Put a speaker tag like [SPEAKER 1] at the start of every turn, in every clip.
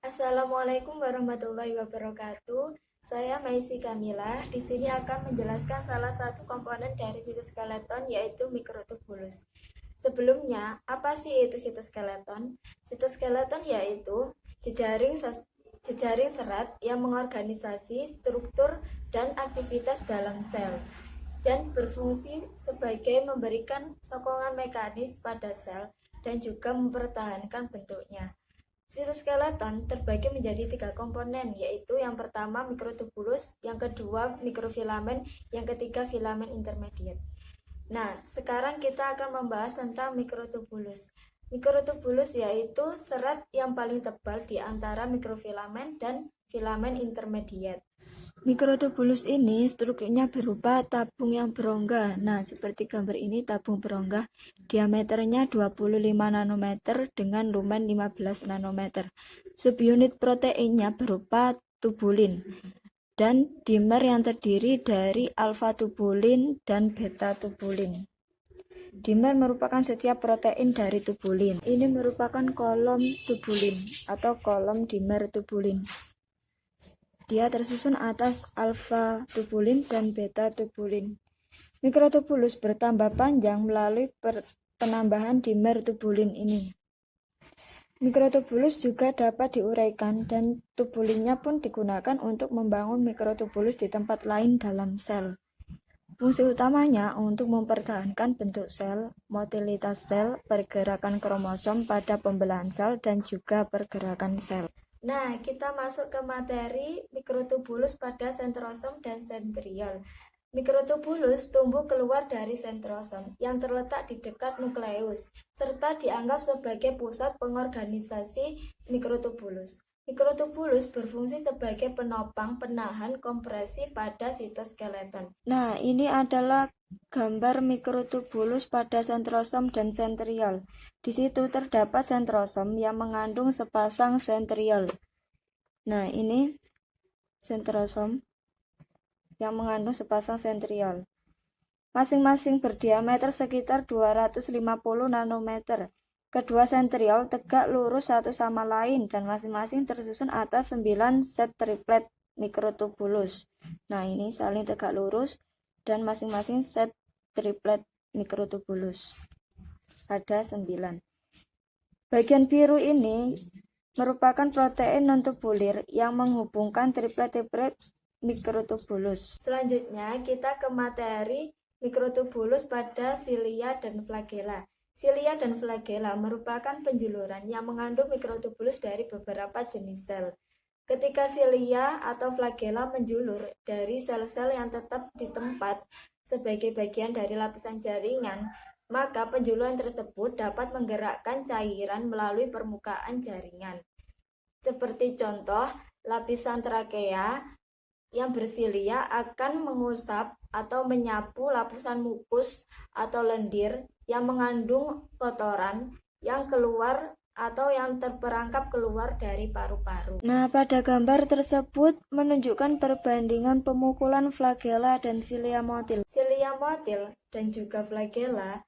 [SPEAKER 1] Assalamualaikum warahmatullahi wabarakatuh. Saya Maisi Kamila. Di sini akan menjelaskan salah satu komponen dari sitoskeleton yaitu mikrotubulus. Sebelumnya, apa sih itu sitoskeleton? Sitoskeleton yaitu jejaring serat yang mengorganisasi struktur dan aktivitas dalam sel dan berfungsi sebagai memberikan sokongan mekanis pada sel dan juga mempertahankan bentuknya. Sitoskeleton terbagi menjadi 3 komponen, yaitu yang pertama mikrotubulus, yang kedua mikrofilamen, yang ketiga filamen intermediate. Nah, sekarang kita akan membahas tentang mikrotubulus. Mikrotubulus yaitu serat yang paling tebal di antara mikrofilamen dan filamen intermediate. Mikrotubulus ini strukturnya berupa tabung yang berongga. Nah, seperti gambar ini tabung berongga, diameternya 25 nanometer dengan lumen 15 nanometer. Subunit proteinnya berupa tubulin dan dimer yang terdiri dari alfa tubulin dan beta tubulin. Dimer merupakan setiap protein dari tubulin. Ini merupakan kolom tubulin atau kolom dimer tubulin. Dia tersusun atas alfa tubulin dan beta tubulin. Mikrotubulus bertambah panjang melalui penambahan dimer tubulin ini. Mikrotubulus juga dapat diuraikan dan tubulinnya pun digunakan untuk membangun mikrotubulus di tempat lain dalam sel. Fungsi utamanya untuk mempertahankan bentuk sel, motilitas sel, pergerakan kromosom pada pembelahan sel, dan juga pergerakan sel. Nah, kita masuk ke materi mikrotubulus pada sentrosom dan sentriol. Mikrotubulus tumbuh keluar dari sentrosom yang terletak di dekat nukleus, serta dianggap sebagai pusat pengorganisasi mikrotubulus. Mikrotubulus berfungsi sebagai penopang penahan kompresi pada sitoskeleton. Nah, ini adalah gambar mikrotubulus pada sentrosom dan sentriol. Di situ terdapat sentrosom yang mengandung sepasang sentriol. Nah, ini sentrosom yang mengandung sepasang sentriol. Masing-masing berdiameter sekitar 250 nanometer. Kedua sentriol tegak lurus satu sama lain dan masing-masing tersusun atas 9 set triplet mikrotubulus. Nah, ini saling tegak lurus dan masing-masing set triplet mikrotubulus. Ada 9. Bagian biru ini merupakan protein non-tubulir yang menghubungkan triplet-triplet mikrotubulus. Selanjutnya kita ke materi mikrotubulus pada silia dan flagela. Silia dan flagela merupakan penjuluran yang mengandung mikrotubulus dari beberapa jenis sel. Ketika silia atau flagela menjulur dari sel-sel yang tetap di tempat sebagai bagian dari lapisan jaringan, maka penjuluran tersebut dapat menggerakkan cairan melalui permukaan jaringan. Seperti contoh, lapisan trakea yang bersilia akan mengusap atau menyapu lapisan mukus atau lendir yang mengandung kotoran yang keluar atau yang terperangkap keluar dari paru-paru. Nah, pada gambar tersebut menunjukkan perbandingan pemukulan flagela dan silia motil. Silia motil dan juga flagela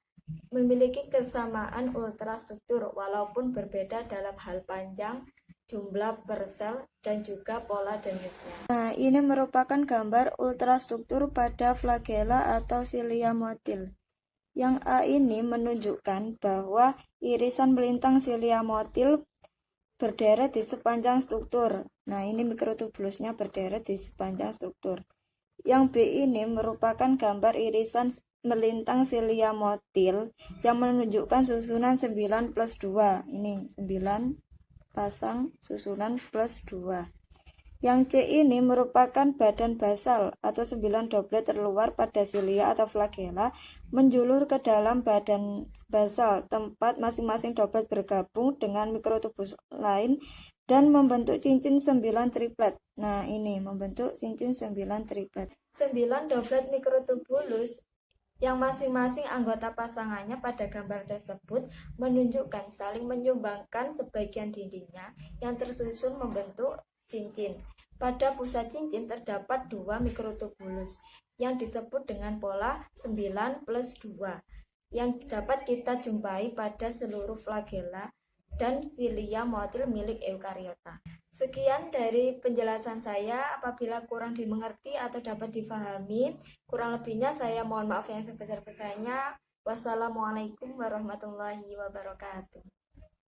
[SPEAKER 1] memiliki kesamaan ultrastruktur walaupun berbeda dalam hal panjang, jumlah per sel, dan juga pola denyutnya. Nah, ini merupakan gambar ultrastruktur pada flagela atau silia motil. Yang A ini menunjukkan bahwa irisan melintang silia motil berderet di sepanjang struktur. Nah, ini mikrotubulusnya berderet di sepanjang struktur. Yang B ini merupakan gambar irisan melintang silia motil yang menunjukkan susunan 9 plus 2. Ini 9 pasang susunan plus 2. Yang C ini merupakan badan basal atau 9 doblet terluar pada silia atau flagela menjulur ke dalam badan basal, tempat masing-masing doblet bergabung dengan mikrotubulus lain dan membentuk cincin 9 triplet. Nah, ini membentuk cincin 9 triplet. 9 doblet mikrotubulus yang masing-masing anggota pasangannya pada gambar tersebut menunjukkan saling menyumbangkan sebagian dindingnya yang tersusun membentuk cincin. Pada pusat cincin terdapat 2 mikrotubulus yang disebut dengan pola 9 plus 2 yang dapat kita jumpai pada seluruh flagela dan silia motil milik eukariota. Sekian dari penjelasan saya. Apabila kurang dimengerti atau dapat difahami, kurang lebihnya saya mohon maaf yang sebesar-besarnya. Wassalamualaikum warahmatullahi wabarakatuh.